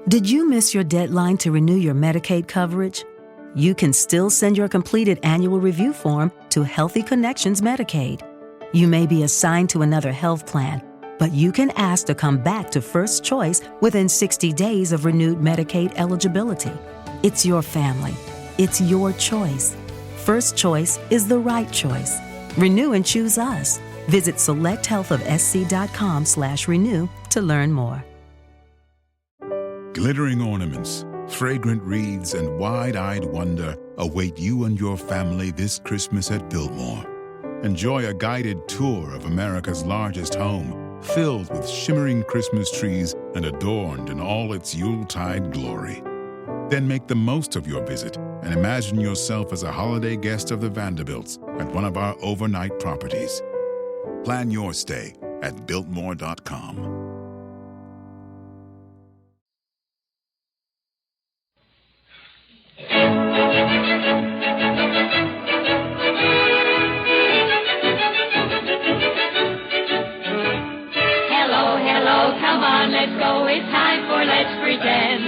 Did you miss your deadline to renew your Medicaid coverage? You can still send your completed annual review form to Healthy Connections Medicaid. You may be assigned to another health plan, but you can ask to come back to First Choice within 60 days of renewed Medicaid eligibility. It's your family. It's your choice. First Choice is the right choice. Renew and choose us. Visit selecthealthofsc.com/renew to learn more. Glittering ornaments, fragrant wreaths, and wide-eyed wonder await you and your family this Christmas at Biltmore. Enjoy a guided tour of America's largest home, filled with shimmering Christmas trees and adorned in all its Yuletide glory. Then make the most of your visit and imagine yourself as a holiday guest of the Vanderbilts at one of our overnight properties. Plan your stay at Biltmore.com. Let's go, it's time for Let's Pretend.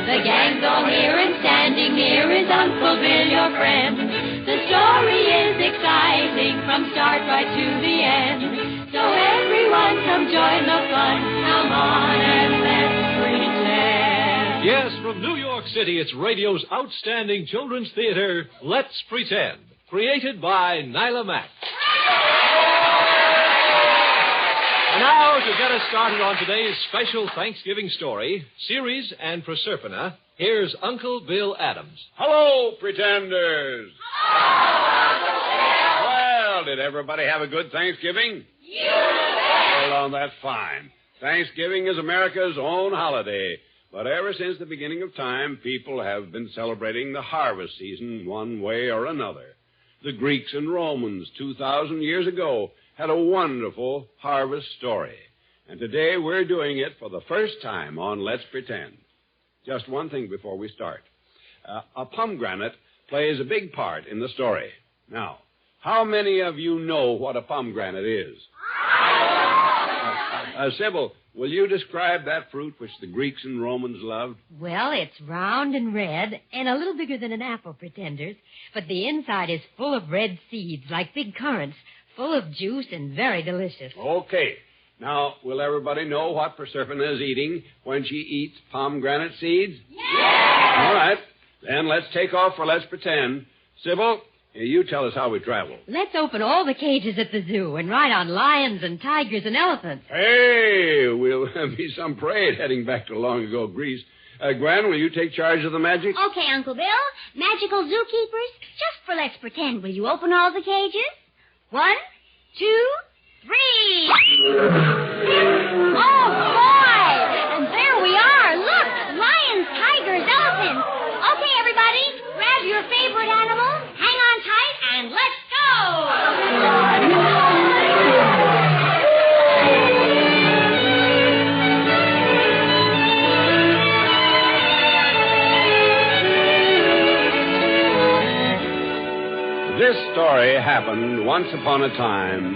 The gang's all here and standing near is Uncle Bill, your friend. The story is exciting from start right to the end. So everyone come join the fun. Come on and let's pretend. Yes, from New York City, it's radio's outstanding children's theater, Let's Pretend, created by Nyla Mack. And now, to get us started on today's special Thanksgiving story, Ceres and Proserpina, here's Uncle Bill Adams. Hello, pretenders. Well, did everybody have a good Thanksgiving? Well, that's fine. Thanksgiving is America's own holiday. But ever since the beginning of time, people have been celebrating the harvest season one way or another. The Greeks and Romans 2,000 years ago had a wonderful harvest story. And today we're doing it for the first time on Let's Pretend. Just one thing before we start. A pomegranate plays a big part in the story. Now, how many of you know what a pomegranate is? Sybil, will you describe that fruit which the Greeks and Romans loved? Well, it's round and red and a little bigger than an apple, pretenders. But the inside is full of red seeds like big currants, full of juice and very delicious. Okay. Now, will everybody know what Proserpina is eating when she eats pomegranate seeds? Yes! All right. Then let's take off for Let's Pretend. Sybil, you tell us how we travel. Let's open all the cages at the zoo and ride on lions and tigers and elephants. Hey, we'll be some parade heading back to long ago Greece. Gran, will you take charge of the magic? Okay, Uncle Bill. Magical zookeepers, just for Let's Pretend, will you open all the cages? 1, 2, 3. Oh, boy! And there we are. Look, lions, tigers, elephants. Okay, everybody, grab your favorite animal, hang on tight, and let's go! This story happened once upon a time,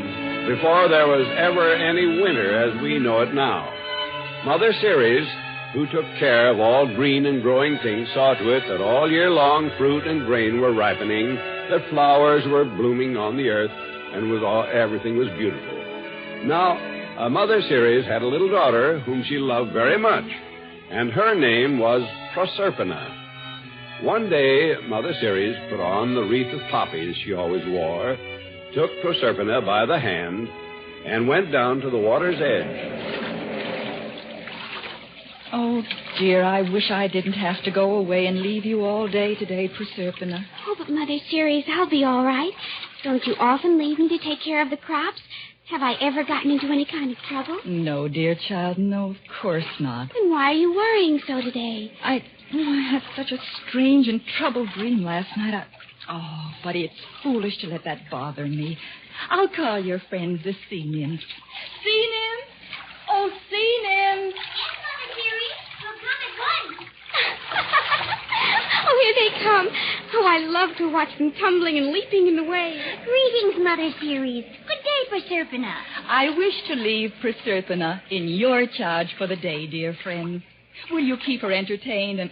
before there was ever any winter as we know it now. Mother Ceres, who took care of all green and growing things, saw to it that all year long fruit and grain were ripening, that flowers were blooming on the earth, and everything was beautiful. Now, Mother Ceres had a little daughter whom she loved very much, and her name was Proserpina. One day, Mother Ceres put on the wreath of poppies she always wore, took Proserpina by the hand, and went down to the water's edge. Oh, dear, I wish I didn't have to go away and leave you all day today, Proserpina. Oh, but Mother Ceres, I'll be all right. Don't you often leave me to take care of the crops? Have I ever gotten into any kind of trouble? No, dear child, no, of course not. Then why are you worrying so today? I had such a strange and troubled dream last night. Oh, buddy, it's foolish to let that bother me. I'll call your friends the sea nymphs. Sea nymphs? Oh, sea nymphs! Yes, Mother Ceres. We'll come at once. Oh, here they come. Oh, I love to watch them tumbling and leaping in the waves. Greetings, Mother Ceres. Good day, Proserpina. I wish to leave Proserpina in your charge for the day, dear friends. Will you keep her entertained and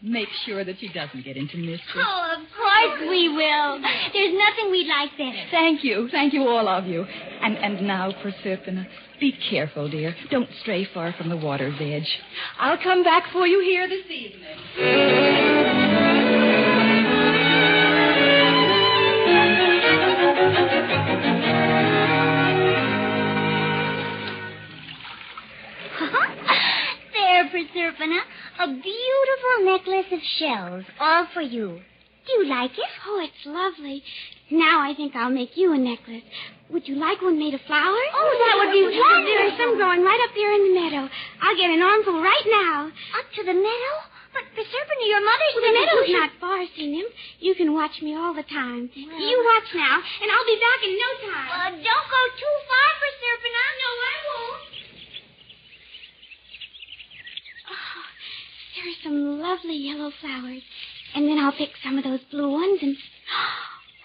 make sure that she doesn't get into mischief? Oh, of course we will. There's nothing we'd like better. Thank you, all of you. And now, Proserpina, be careful, dear. Don't stray far from the water's edge. I'll come back for you here this evening. Proserpina, a beautiful necklace of shells, all for you. Do you like it? Oh, it's lovely. Now I think I'll make you a necklace. Would you like one made of flowers? Oh, that would be wonderful. There's some growing right up here in the meadow. I'll get an armful right now. Up to the meadow? But, Proserpina, your mother's the meadow's not far, Sinem. You can watch me all the time. Well, you watch now, and I'll be back in no time. Don't go too far, Proserpina. No, I won't. There are some lovely yellow flowers. And then I'll pick some of those blue ones and...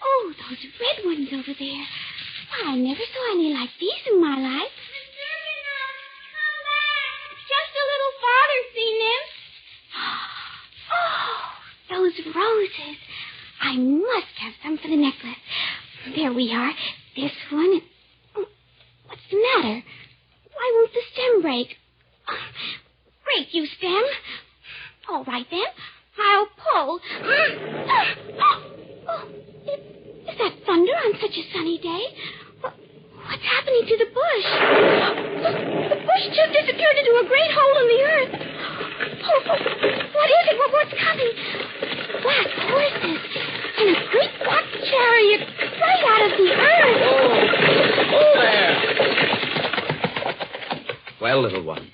Oh, those red ones over there. I never saw any like these in my life. Proserpina, come back. Just a little farther, Sinem. Oh, those roses. I must have some for the necklace. There we are. This one. Oh, what's the matter? Why won't the stem break? Break, you stem. All right, then. I'll pull. Is that thunder on such a sunny day? What's happening to the bush? The bush just disappeared into a great hole in the earth. What is it? What's coming? Black horses and a great black chariot right out of the earth. Oh there. Well, little one,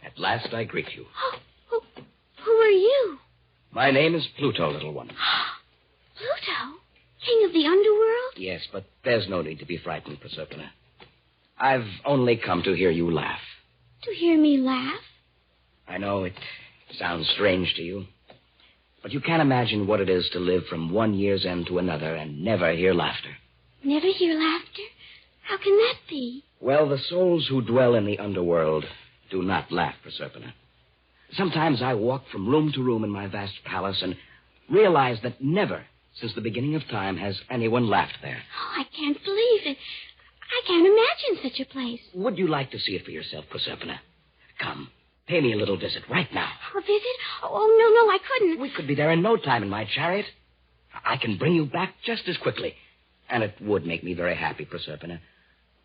at last I greet you. Who are you? My name is Pluto, little one. Pluto? King of the underworld? Yes, but there's no need to be frightened, Proserpina. I've only come to hear you laugh. To hear me laugh? I know it sounds strange to you, but you can't imagine what it is to live from one year's end to another and never hear laughter. Never hear laughter? How can that be? Well, the souls who dwell in the underworld do not laugh, Proserpina. Sometimes I walk from room to room in my vast palace and realize that never, since the beginning of time, has anyone laughed there. Oh, I can't believe it. I can't imagine such a place. Would you like to see it for yourself, Proserpina? Come, pay me a little visit right now. A visit? Oh, no, I couldn't. We could be there in no time in my chariot. I can bring you back just as quickly. And it would make me very happy, Proserpina.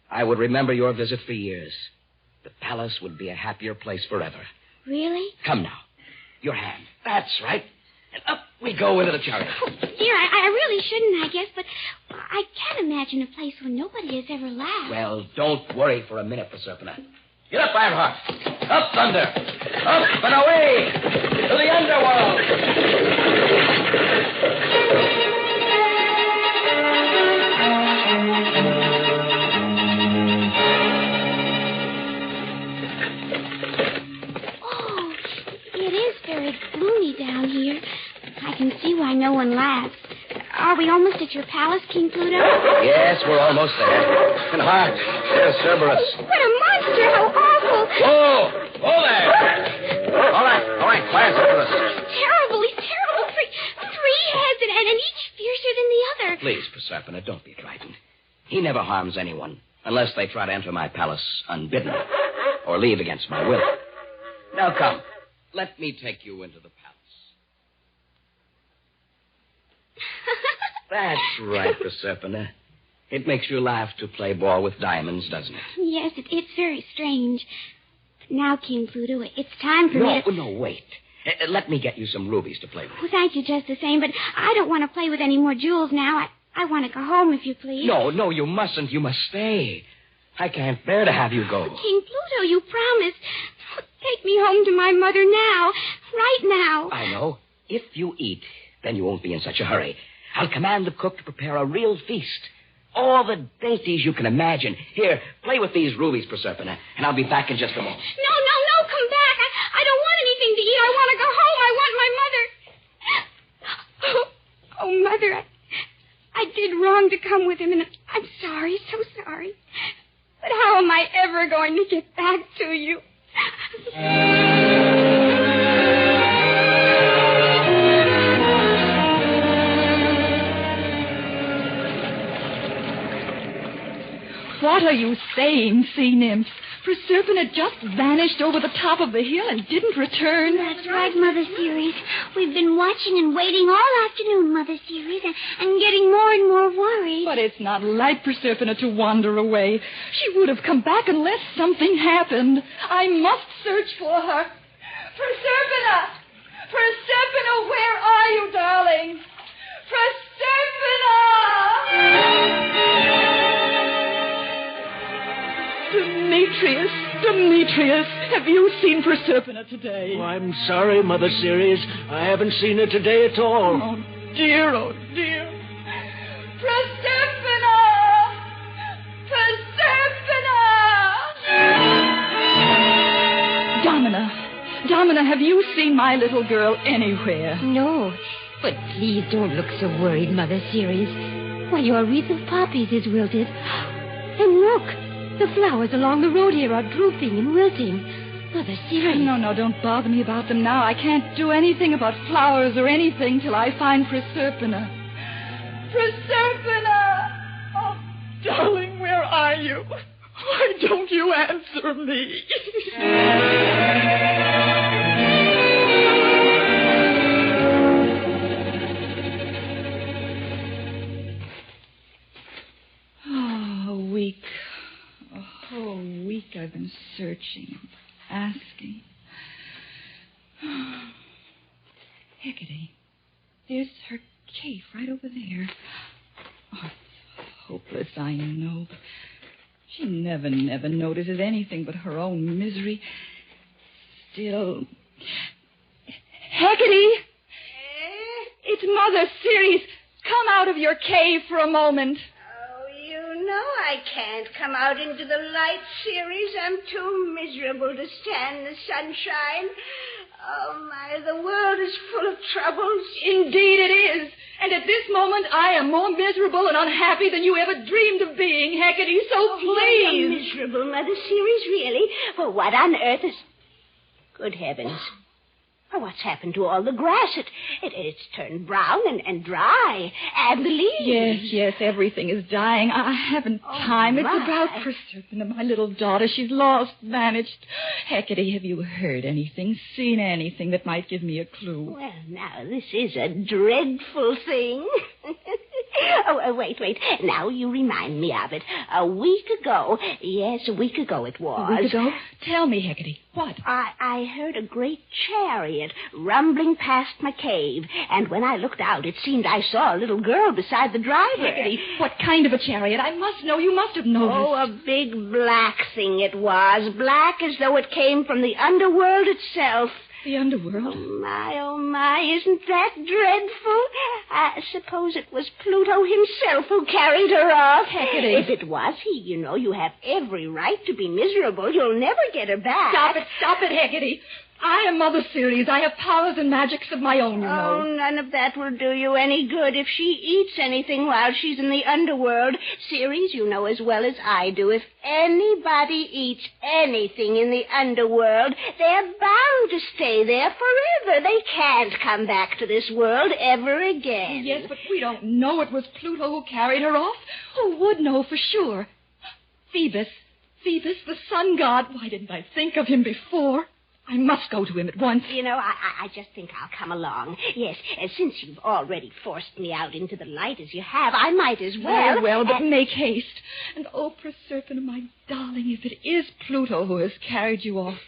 I would remember your visit for years. The palace would be a happier place forever. Really? Come now. Your hand. That's right. And up we go into the chariot. Oh, dear, I really shouldn't, I guess, but I can't imagine a place where nobody has ever laughed. Well, don't worry for a minute, Proserpina. Get up, Ironheart. Up, Thunder. Up and away to the underworld. Very gloomy down here. I can see why no one laughs. Are we almost at your palace, King Pluto? Yes, we're almost there. And hark, there's Cerberus. Oh, what a monster! How awful! Whoa! Whoa there! All right, quiet, Cerberus. He's terrible. Three heads and each fiercer than the other. Please, Proserpina, don't be frightened. He never harms anyone unless they try to enter my palace unbidden or leave against my will. Now come. Let me take you into the palace. That's right, Proserpina. It makes you laugh to play ball with diamonds, doesn't it? Yes, it's very strange. Now, King Pluto, it's time for me to... No, wait. Let me get you some rubies to play with. Oh, thank you just the same, but I don't want to play with any more jewels now. I want to go home, if you please. No, you mustn't. You must stay. I can't bear to have you go. King Pluto, you promised. Take me home to my mother now. Right now. I know. If you eat, then you won't be in such a hurry. I'll command the cook to prepare a real feast. All the dainties you can imagine. Here, play with these rubies, Proserpina, and I'll be back in just a moment. No, come back. I don't want anything to eat. I want to go home. I want my mother. Oh, Mother, I did wrong to come with him, and I'm sorry, so sorry. But how am I ever going to get back to you? What are you saying, sea nymphs? Proserpina just vanished over the top of the hill and didn't return. That's right, Mother Ceres. We've been watching and waiting all afternoon, Mother Ceres, and getting more and more worried. But it's not like Proserpina to wander away. She would have come back unless something happened. I must search for her. Proserpina! Proserpina, where are you, darling? Proserpina! Demetrius, have you seen Proserpina today? Oh, I'm sorry, Mother Ceres. I haven't seen her today at all. Oh, dear. Proserpina! Domina, have you seen my little girl anywhere? No, but please don't look so worried, Mother Ceres. Why, your wreath of poppies is wilted. And look, the flowers along the road here are drooping and wilting. Mother Ceres. No, don't bother me about them now. I can't do anything about flowers or anything till I find Proserpina. Proserpina! Oh, darling, where are you? Why don't you answer me? A whole week I've been searching, asking. Hecate, there's her cave right over there. Oh, it's hopeless, I know. But she never notices anything but her own misery. Still... Hecate! It's Mother Ceres. Come out of your cave for a moment. No, I can't come out into the light, Ceres. I'm too miserable to stand the sunshine. Oh, my, the world is full of troubles. Indeed it is. And at this moment, I am more miserable and unhappy than you ever dreamed of being, Hecate, so please. You're miserable, Mother Ceres, really? Well, what on earth is... Good heavens. Oh, what's happened to all the grass? It's turned brown and dry. And the leaves. Yes, everything is dying. I haven't time. It's about Proserpina, my little daughter. She's lost, vanished. Hecate, have you heard anything, seen anything that might give me a clue? Well, now, this is a dreadful thing. Wait. Now you remind me of it. A week ago it was. A week ago? Tell me, Hecate, what? I heard a great chariot rumbling past my cave, and when I looked out, it seemed I saw a little girl beside the driver. Hecate, what kind of a chariot? I must know. You must have noticed. Oh, a big black thing it was. Black as though it came from the underworld itself. The underworld? Oh, my, isn't that dreadful? I suppose it was Pluto himself who carried her off. Hecate. If it was he, you have every right to be miserable. You'll never get her back. Stop it, Hecate. I am Mother Ceres. I have powers and magics of my own, you know. Oh, none of that will do you any good if she eats anything while she's in the underworld. Ceres, you know as well as I do, if anybody eats anything in the underworld, they're bound to stay there forever. They can't come back to this world ever again. Yes, but we don't know it was Pluto who carried her off. Who would know for sure? Phoebus, the sun god. Why didn't I think of him before? I must go to him at once. I just think I'll come along. Yes, since you've already forced me out into the light as you have, I might as well. Very well, but make haste. And Proserpina, my darling, if it is Pluto who has carried you off,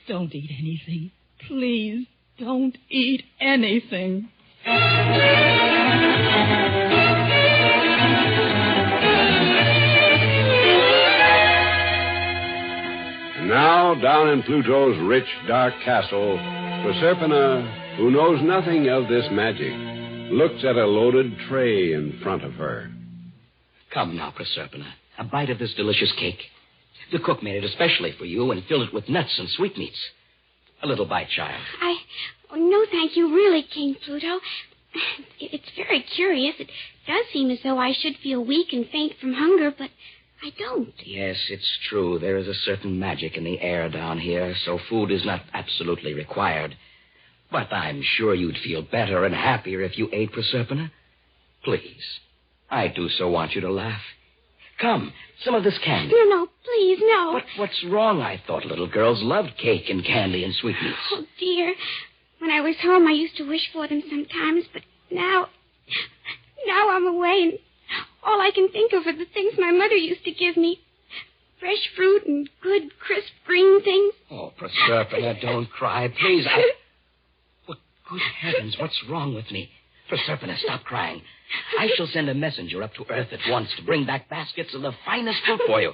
don't eat anything. Please, don't eat anything. Now, down in Pluto's rich, dark castle, Proserpina, who knows nothing of this magic, looks at a loaded tray in front of her. Come now, Proserpina, a bite of this delicious cake. The cook made it especially for you and filled it with nuts and sweetmeats. A little bite, child. No, thank you, really, King Pluto. It's very curious. It does seem as though I should feel weak and faint from hunger, but I don't. Yes, it's true. There is a certain magic in the air down here, so food is not absolutely required. But I'm sure you'd feel better and happier if you ate, Proserpina. Please, I do so want you to laugh. Come, some of this candy. No, please, no. But what's wrong? I thought little girls loved cake and candy and sweetmeats. Oh, dear. When I was home, I used to wish for them sometimes, but now I'm away, and all I can think of are the things my mother used to give me. Fresh fruit and good, crisp green things. Oh, Proserpina, don't cry, please. Well, good heavens, what's wrong with me? Proserpina, stop crying. I shall send a messenger up to Earth at once to bring back baskets of the finest fruit for you.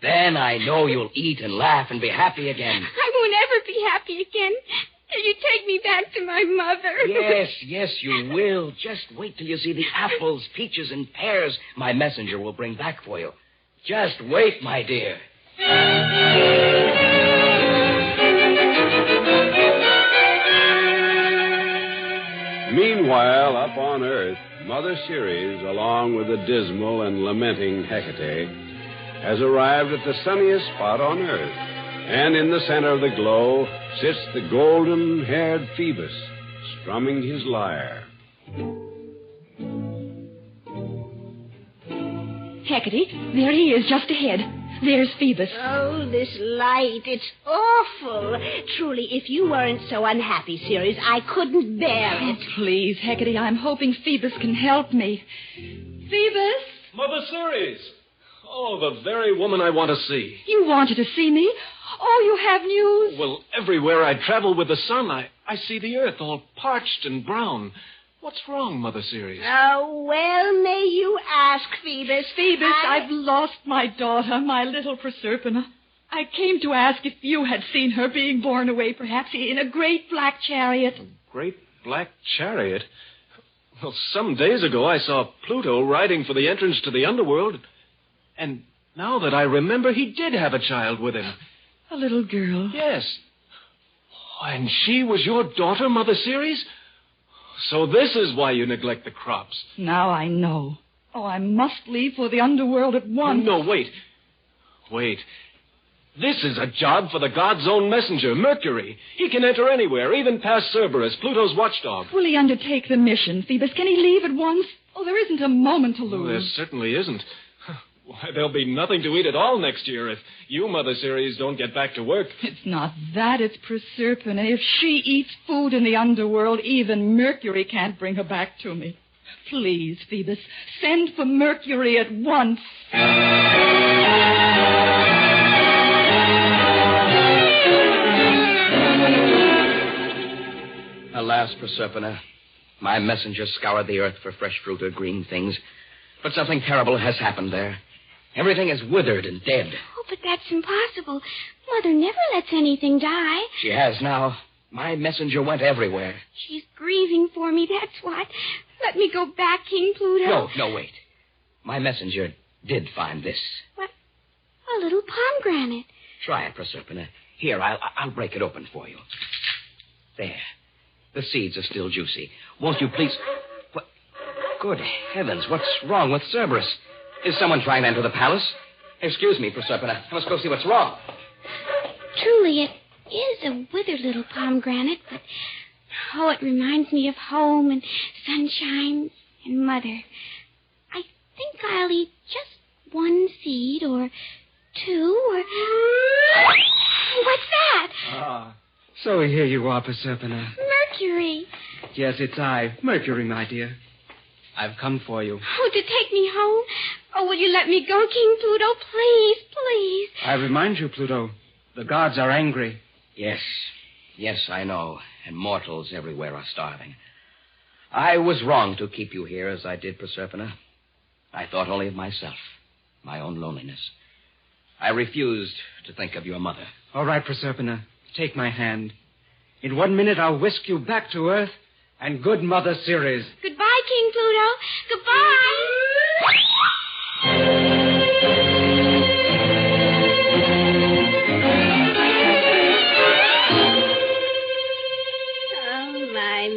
Then I know you'll eat and laugh and be happy again. I won't ever be happy again till you take me back to my mother. Yes, you will. Just wait till you see the apples, peaches, and pears my messenger will bring back for you. Just wait, my dear. Meanwhile, up on Earth, Mother Ceres, along with the dismal and lamenting Hecate, has arrived at the sunniest spot on Earth. And in the center of the glow sits the golden-haired Phoebus, strumming his lyre. Hecate, there he is, just ahead. There's Phoebus. Oh, this light. It's awful. Truly, if you weren't so unhappy, Ceres, I couldn't bear it. Oh, please, Hecate, I'm hoping Phoebus can help me. Phoebus? Mother Ceres! Oh, the very woman I want to see. You wanted to see me? Oh, you have news? Well, everywhere I travel with the sun, I see the earth all parched and brown. What's wrong, Mother Ceres? Oh, well, may you ask, Phoebus. Phoebus, I've lost my daughter, my little Proserpina. I came to ask if you had seen her being borne away, perhaps, in a great black chariot. A great black chariot? Well, some days ago I saw Pluto riding for the entrance to the underworld. And now that I remember, he did have a child with him. A little girl. Yes. Oh, and she was your daughter, Mother Ceres? So this is why you neglect the crops. Now I know. Oh, I must leave for the underworld at once. No, wait. Wait. This is a job for the god's own messenger, Mercury. He can enter anywhere, even past Cerberus, Pluto's watchdog. Will he undertake the mission, Phoebus? Can he leave at once? Oh, there isn't a moment to lose. There certainly isn't. Why, there'll be nothing to eat at all next year if you, Mother Ceres, don't get back to work. It's not that. It's Proserpina. If she eats food in the underworld, even Mercury can't bring her back to me. Please, Phoebus, send for Mercury at once. Alas, Proserpina, my messenger scoured the earth for fresh fruit or green things, but something terrible has happened there. Everything is withered and dead. Oh, but that's impossible. Mother never lets anything die. She has now. My messenger went everywhere. She's grieving for me, that's what. Let me go back, King Pluto. No, wait. My messenger did find this. What? A little pomegranate. Try it, Proserpina. Here, I'll break it open for you. There. The seeds are still juicy. Won't you please... What? Good heavens, what's wrong with Cerberus? Is someone trying to enter the palace? Excuse me, Proserpina. I must go see what's wrong. Truly, it is a withered little pomegranate, but... Oh, it reminds me of home and sunshine and Mother. I think I'll eat just one seed or two or... What's that? Ah, so here you are, Proserpina. Mercury. Yes, it's I, Mercury, my dear. I've come for you. Oh, to take me home? Oh, will you let me go, King Pluto? Please, please. I remind you, Pluto, the gods are angry. Yes, I know. And mortals everywhere are starving. I was wrong to keep you here as I did, Proserpina. I thought only of myself, my own loneliness. I refused to think of your mother. All right, Proserpina, take my hand. In 1 minute, I'll whisk you back to Earth and good Mother Ceres. Goodbye, King Pluto. Goodbye.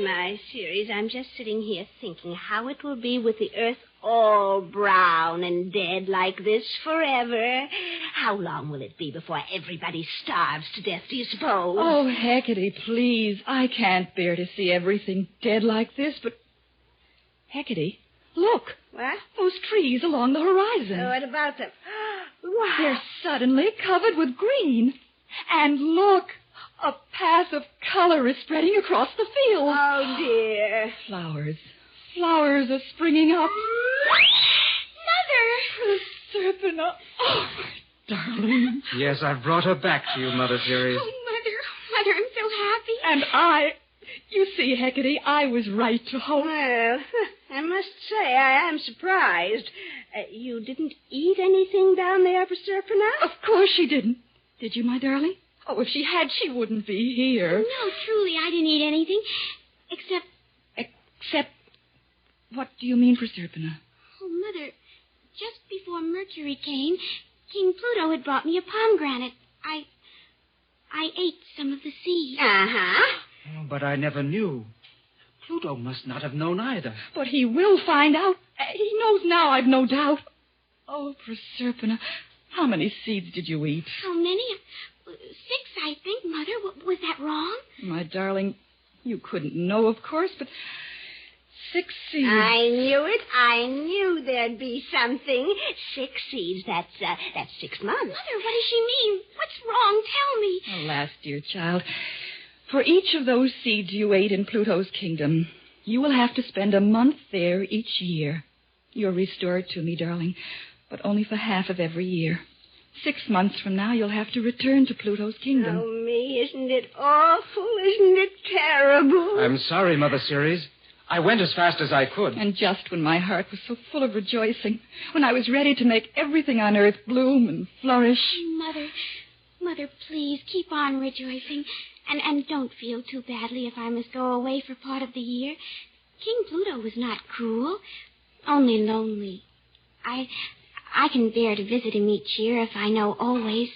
My, Ceres, I'm just sitting here thinking how it will be with the earth all brown and dead like this forever. How long will it be before everybody starves to death, do you suppose? Oh, Hecate, please. I can't bear to see everything dead like this, but... Hecate, look. What? Those trees along the horizon. Oh, what about them? Wow. They're suddenly covered with green. And look, a path of color is spreading across the field. Oh, dear. Flowers. Flowers are springing up. Mother! Proserpina. Oh, my darling. Yes, I've brought her back to you, Mother Ceres. Oh, Mother, I'm so happy. And you see, Hecate, I was right to hope. Well, I must say I am surprised. You didn't eat anything down there, Proserpina? Of course she didn't. Did you, my darling? Oh, if she had, she wouldn't be here. No, truly, I didn't eat anything. Except... What do you mean, Proserpina? Oh, Mother, just before Mercury came, King Pluto had brought me a pomegranate. I ate some of the seeds. Uh-huh. Oh, but I never knew. Pluto must not have known either. But he will find out. He knows now, I've no doubt. Oh, Proserpina, how many seeds did you eat? How many? 6, I think, Mother. Was that wrong? My darling, you couldn't know, of course, but 6 seeds. I knew it. I knew there'd be something. 6 seeds. That's 6 months. Mother, what does she mean? What's wrong? Tell me. Alas, dear child, for each of those seeds you ate in Pluto's kingdom, you will have to spend a month there each year. You're restored to me, darling, but only for half of every year. 6 months from now, you'll have to return to Pluto's kingdom. Oh, me, isn't it awful? Isn't it terrible? I'm sorry, Mother Ceres. I went as fast as I could. And just when my heart was so full of rejoicing, when I was ready to make everything on earth bloom and flourish. Mother, please keep on rejoicing. And don't feel too badly if I must go away for part of the year. King Pluto was not cruel, only lonely. I can bear to visit him each year if I know always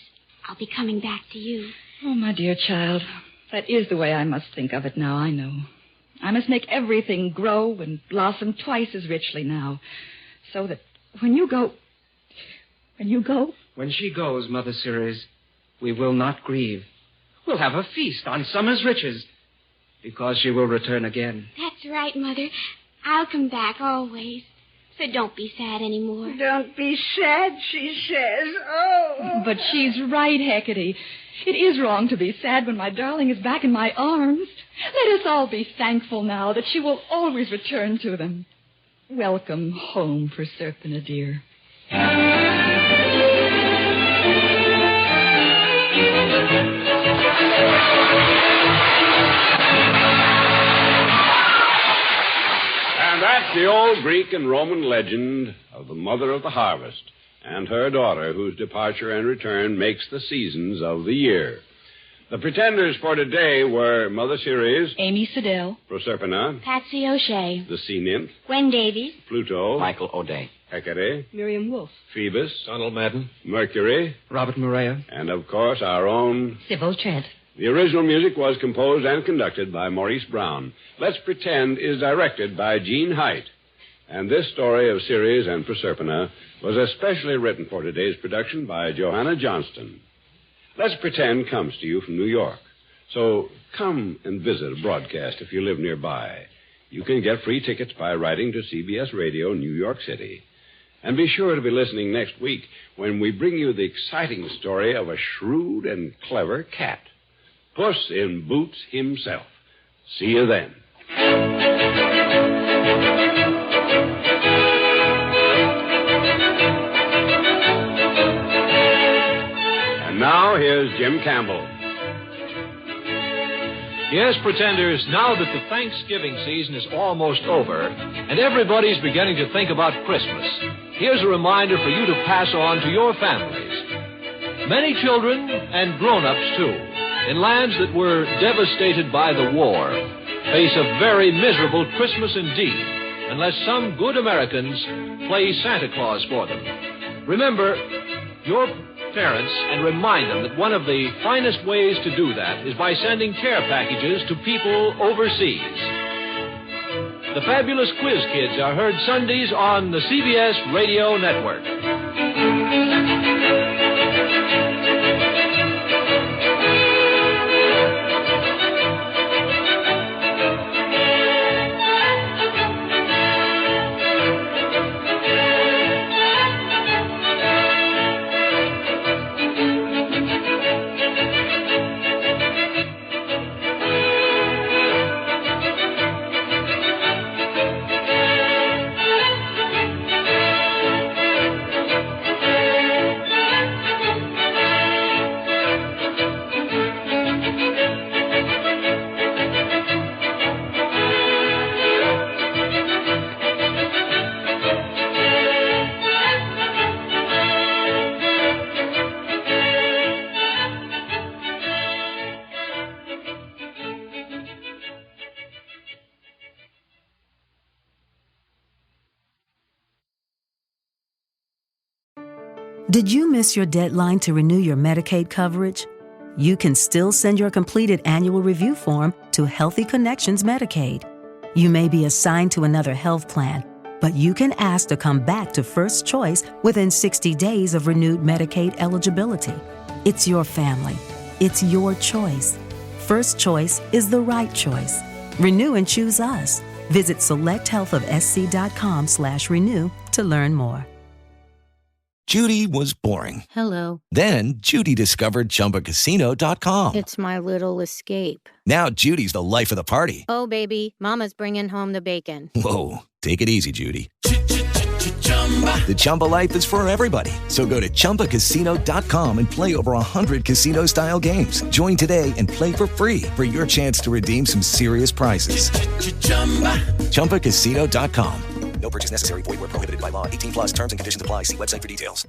I'll be coming back to you. Oh, my dear child, that is the way I must think of it now, I know. I must make everything grow and blossom twice as richly now, so that when you go... When she goes, Mother Ceres, we will not grieve. We'll have a feast on summer's riches, because she will return again. That's right, Mother. I'll come back always. So don't be sad anymore. Don't be sad, she says. Oh. But she's right, Hecate. It is wrong to be sad when my darling is back in my arms. Let us all be thankful now that she will always return to them. Welcome home, Proserpina, dear. And that's the old Greek and Roman legend of the mother of the harvest and her daughter whose departure and return makes the seasons of the year. The pretenders for today were Mother Ceres, Amy Siddell, Proserpina, Patsy O'Shea, the Sea Nymph, Gwen Davies, Pluto, Michael O'Day, Hecate, Miriam Wolfe, Phoebus, Donald Madden, Mercury, Robert Morea, and, of course, our own... Sybil Trent. The original music was composed and conducted by Maurice Brown. Let's Pretend is directed by Gene Height. And this story of Ceres and Proserpina was especially written for today's production by Johanna Johnston. Let's Pretend comes to you from New York. So come and visit a broadcast if you live nearby. You can get free tickets by writing to CBS Radio, New York City. And be sure to be listening next week when we bring you the exciting story of a shrewd and clever cat. Puss in Boots himself. See you then. And now, here's Jim Campbell. Yes, pretenders, now that the Thanksgiving season is almost over and everybody's beginning to think about Christmas, here's a reminder for you to pass on to your families. Many children and grown-ups, too, in lands that were devastated by the war, face a very miserable Christmas indeed, unless some good Americans play Santa Claus for them. Remember your parents and remind them that one of the finest ways to do that is by sending care packages to people overseas. The Fabulous Quiz Kids are heard Sundays on the CBS Radio Network. Did you miss your deadline to renew your Medicaid coverage? You can still send your completed annual review form to Healthy Connections Medicaid. You may be assigned to another health plan, but you can ask to come back to First Choice within 60 days of renewed Medicaid eligibility. It's your family. It's your choice. First Choice is the right choice. Renew and choose us. Visit selecthealthofsc.com/renew to learn more. Judy was boring. Hello. Then Judy discovered ChumbaCasino.com. It's my little escape. Now Judy's the life of the party. Oh, baby, mama's bringing home the bacon. Whoa, take it easy, Judy. The Chumba life is for everybody. So go to ChumbaCasino.com and play over 100 casino-style games. Join today and play for free for your chance to redeem some serious prizes. ChumbaCasino.com. No purchase necessary. Void where prohibited by law. 18+ terms and conditions apply. See website for details.